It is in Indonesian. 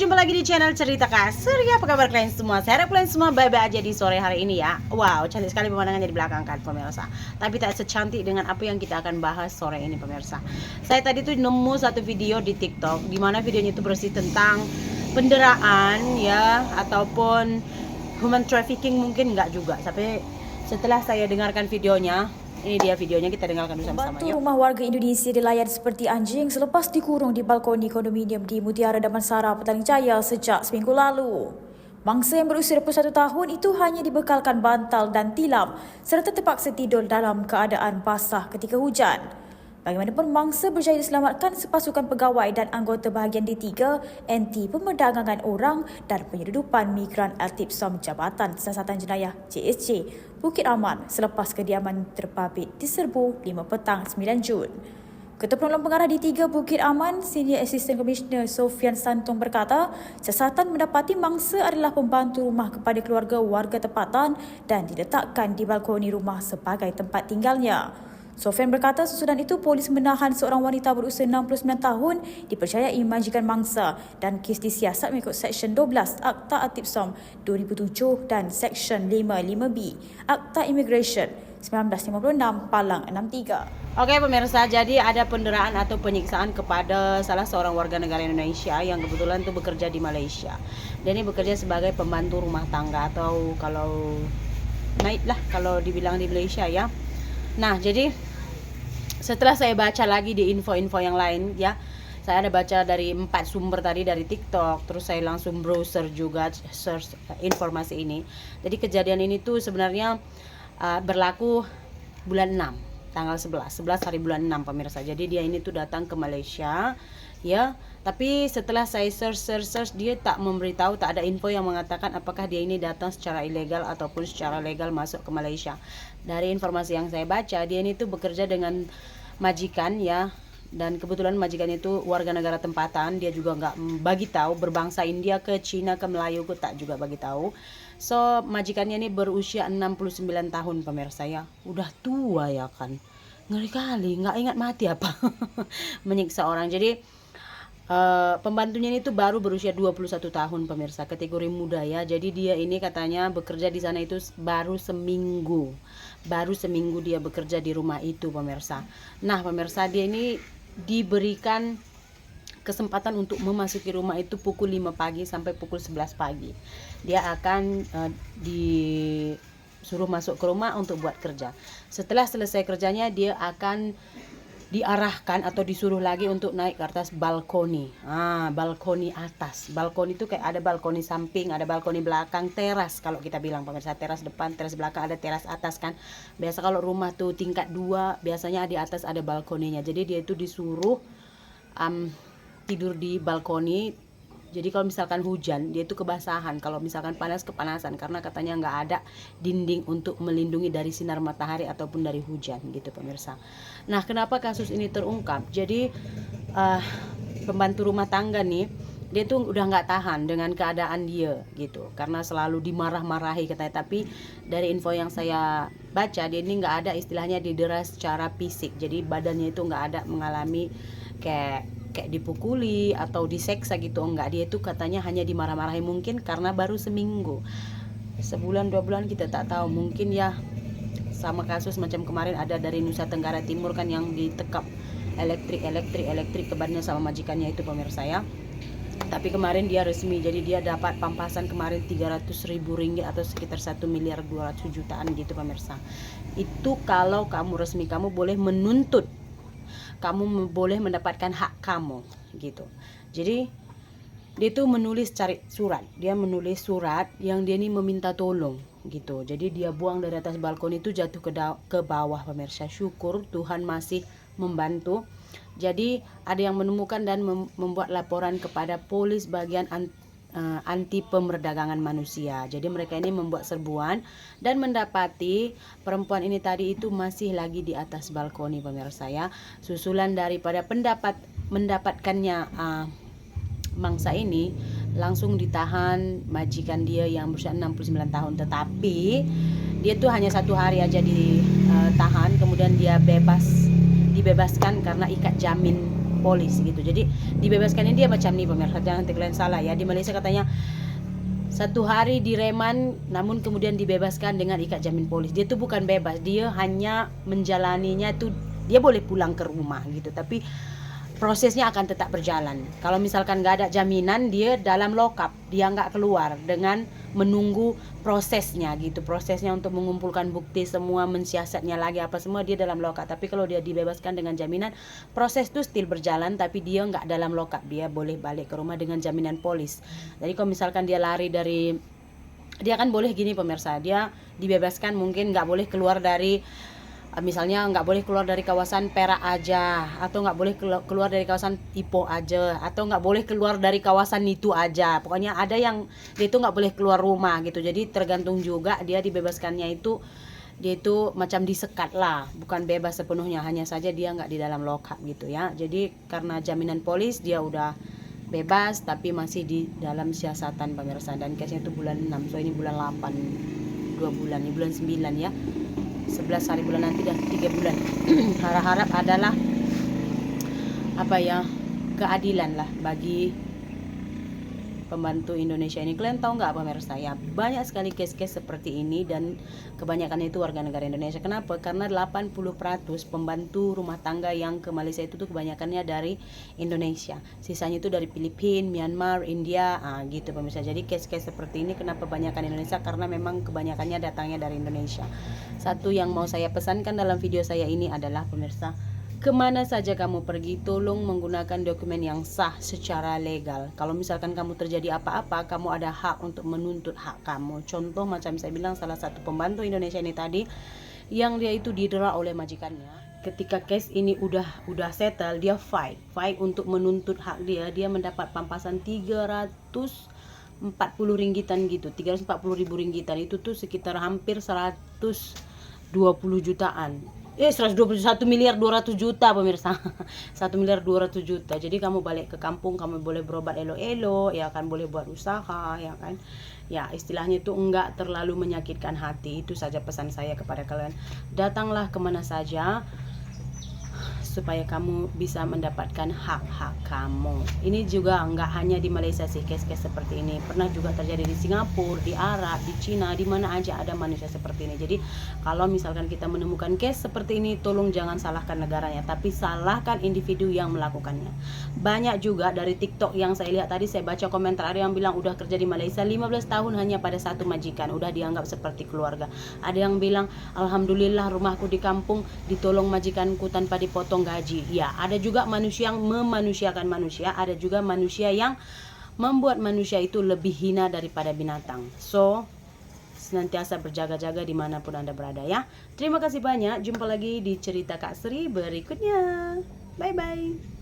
Berjumpa lagi di channel Cerita Kasur. Ya, apa kabar kalian semua? Saya harap kalian semua baik-baik aja di sore hari ini ya. Wow, cantik sekali pemandangannya di belakang kan pemirsa. Tapi tak secantik dengan apa yang kita akan bahas sore ini pemirsa. Saya tadi tuh nemu satu video di TikTok, di mana videonya itu bersih tentang penderaan ya, ataupun human trafficking, mungkin enggak juga. Tapi setelah saya dengarkan videonya, ini dia videonya, kita dengarkan bersama-sama. Bantu rumah warga Indonesia dilayan seperti anjing selepas dikurung di balkoni kondominium di Mutiara Damansara, Petaling Jaya sejak seminggu lalu. Mangsa yang berusia 21 tahun itu hanya dibekalkan bantal dan tilam serta terpaksa tidur dalam keadaan basah ketika hujan. Bagaimanapun, mangsa berjaya diselamatkan sepasukan pegawai dan anggota bahagian D3 Anti Pemerdagangan Orang dan Penyeludupan Migran Altipsom Jabatan Siasatan Jenayah JSJ Bukit Aman selepas kediaman terbabit diserbu 5 petang 9 Jun. Ketua Penolong Pengarah D3 Bukit Aman, Senior Assistant Commissioner Sofian Santong berkata, siasatan mendapati mangsa adalah pembantu rumah kepada keluarga warga tempatan dan diletakkan di balkoni rumah sebagai tempat tinggalnya. Sofian berkata susulan itu polis menahan seorang wanita berusia 69 tahun dipercayai majikan mangsa dan kes disiasat mengikut Seksyen 12 Akta Altipsom 2007 dan Seksyen 55B Akta Immigration 1956 Palang 63. Oke pemirsa, jadi ada penderaan atau penyiksaan kepada salah seorang warga negara Indonesia yang kebetulan tuh bekerja di Malaysia. Dan ini bekerja sebagai pembantu rumah tangga atau kalau naik lah kalau dibilang di Malaysia ya. Nah, jadi setelah saya baca lagi di info-info yang lain ya, saya ada baca dari 4 sumber tadi dari TikTok, terus saya langsung browser juga search informasi ini. Jadi kejadian ini tuh sebenarnya berlaku bulan 6, tanggal 11 hari bulan 6 pemirsa. Jadi dia ini tuh datang ke Malaysia ya, tapi setelah saya search dia tak memberitahu, tak ada info yang mengatakan apakah dia ini datang secara ilegal ataupun secara legal masuk ke Malaysia. Dari informasi yang saya baca, dia ini tuh bekerja dengan majikan ya, dan kebetulan majikan itu warga negara tempatan. Dia juga nggak bagi tahu berbangsa India ke Cina ke Melayu, ku tak juga bagi tahu. So majikannya ini berusia 69 tahun pemirsa ya, udah tua ya kan, ngeri kali, nggak ingat mati apa menyiksa orang. Jadi pembantunya ini tuh baru berusia 21 tahun pemirsa, kategori muda ya. Jadi dia ini katanya bekerja di sana itu baru seminggu dia bekerja di rumah itu pemirsa. Nah pemirsa, dia ini diberikan kesempatan untuk memasuki rumah itu pukul 5 pagi sampai pukul 11 pagi. Dia akan disuruh masuk ke rumah untuk buat kerja. Setelah selesai kerjanya, dia akan diarahkan atau disuruh lagi untuk naik ke atas balkoni. Balkoni atas. Balkoni itu kayak ada balkoni samping, ada balkoni belakang, teras kalau kita bilang pemirsa, teras depan, teras belakang, ada teras atas kan. Biasa kalau rumah tuh tingkat 2, biasanya di atas ada balkoninya. Jadi dia itu disuruh tidur di balkoni. Jadi kalau misalkan hujan, dia itu kebasahan. Kalau misalkan panas, kepanasan, karena katanya nggak ada dinding untuk melindungi dari sinar matahari ataupun dari hujan gitu pemirsa. Nah, kenapa kasus ini terungkap? Jadi pembantu rumah tangga nih, dia tuh udah nggak tahan dengan keadaan dia gitu, karena selalu dimarah-marahi katanya. Tapi dari info yang saya baca, dia ini nggak ada istilahnya didera secara fisik. Jadi badannya itu nggak ada mengalami kayak dipukuli atau diseksa gitu, enggak. Dia itu katanya hanya dimarah-marahi, mungkin karena baru seminggu, sebulan 2 bulan kita tak tahu. Mungkin ya sama kasus macam kemarin ada dari Nusa Tenggara Timur kan, yang ditekap elektrik ke badannya sama majikannya itu pemirsa ya. Tapi kemarin dia resmi, jadi dia dapat pampasan kemarin 300.000 ringgit atau sekitar 1.200.000.000 gitu pemirsa. Itu kalau kamu resmi, kamu boleh menuntut, kamu boleh mendapatkan hak kamu gitu. Jadi dia tuh menulis dia menulis surat yang dia ini meminta tolong gitu. Jadi dia buang dari atas balkon itu, jatuh ke bawah pemirsa. Syukur Tuhan masih membantu. Jadi ada yang menemukan dan membuat laporan kepada polis bagian anti pemerdagangan manusia. Jadi mereka ini membuat serbuan dan mendapati perempuan ini tadi itu masih lagi di atas balkoni pemirsa ya. Susulan daripada mendapatkannya mangsa ini, langsung ditahan majikan dia yang berusia 69 tahun. Tetapi dia tuh hanya 1 hari aja ditahan, kemudian dia dibebaskan karena ikat jamin polis gitu. Jadi dibebaskannya dia macam nih pemirsa, jangan kalian salah ya. Di Malaysia katanya 1 hari direman namun kemudian dibebaskan dengan ikat jamin polis. Dia tuh bukan bebas, dia hanya menjalaninya tuh, dia boleh pulang ke rumah gitu, tapi prosesnya akan tetap berjalan. Kalau misalkan nggak ada jaminan, dia dalam lokap, dia nggak keluar dengan menunggu prosesnya gitu. Prosesnya untuk mengumpulkan bukti semua, mensiasatnya lagi apa semua, dia dalam lokap. Tapi kalau dia dibebaskan dengan jaminan, proses itu still berjalan, tapi dia nggak dalam lokap, dia boleh balik ke rumah dengan jaminan polis. Jadi kalau misalkan dia lari dari, dia kan boleh gini pemirsa, dia dibebaskan mungkin nggak boleh keluar dari, misalnya nggak boleh keluar dari kawasan Perak aja, atau nggak boleh keluar dari kawasan Ipoh aja, atau nggak boleh keluar dari kawasan itu aja. Pokoknya ada yang dia itu nggak boleh keluar rumah gitu. Jadi tergantung juga dia dibebaskannya itu, dia itu macam disekat lah, bukan bebas sepenuhnya, hanya saja dia nggak di dalam lokap gitu ya. Jadi karena jaminan polis dia udah bebas tapi masih di dalam siasatan pemirsa, dan case-nya itu bulan 6, so ini bulan 8, 2 bulan, ini bulan 9 ya, 11 hari bulan nanti dah 3 bulan. Harap-harap adalah apa ya, keadilan lah bagi pembantu Indonesia ini. Kalian tahu nggak pemirsa ya, banyak sekali case-case seperti ini dan kebanyakan itu warga negara Indonesia. Kenapa? Karena 80% pembantu rumah tangga yang ke Malaysia itu tuh kebanyakannya dari Indonesia, sisanya itu dari Filipina, Myanmar, India, gitu pemirsa. Jadi case-case seperti ini kenapa kebanyakan Indonesia, karena memang kebanyakannya datangnya dari Indonesia. Satu yang mau saya pesankan dalam video saya ini adalah pemirsa, kemana saja kamu pergi, tolong menggunakan dokumen yang sah secara legal. Kalau misalkan kamu terjadi apa-apa, kamu ada hak untuk menuntut hak kamu. Contoh macam saya bilang, salah satu pembantu Indonesia ini tadi, yang dia itu didera oleh majikannya. Ketika case ini udah settle, dia fight untuk menuntut hak dia. Dia mendapat pampasan 340 ringgitan gitu, 340 ribu ringgitan. Itu tuh sekitar hampir 120 jutaan. 121 miliar 200 juta pemirsa. 1 miliar 200 juta. Jadi kamu balik ke kampung, kamu boleh berobat elo-elo, ya kan, boleh buat usaha, ya kan. Ya, istilahnya itu enggak terlalu menyakitkan hati. Itu saja pesan saya kepada kalian. Datanglah kemana saja supaya kamu bisa mendapatkan hak-hak kamu. Ini juga enggak hanya di Malaysia sih case-case seperti ini. Pernah juga terjadi di Singapura, di Arab, di Cina, di mana aja ada manusia seperti ini. Jadi kalau misalkan kita menemukan case seperti ini, tolong jangan salahkan negaranya, tapi salahkan individu yang melakukannya. Banyak juga dari TikTok yang saya lihat tadi, saya baca komentar, ada yang bilang udah kerja di Malaysia 15 tahun hanya pada satu majikan, udah dianggap seperti keluarga. Ada yang bilang alhamdulillah rumahku di kampung ditolong majikanku tanpa dipotong gaji. Ya, ada juga manusia yang memanusiakan manusia, ada juga manusia yang membuat manusia itu lebih hina daripada binatang. So, senantiasa berjaga-jaga dimanapun Anda berada ya. Terima kasih banyak, jumpa lagi di cerita Kak Sri berikutnya. Bye-bye.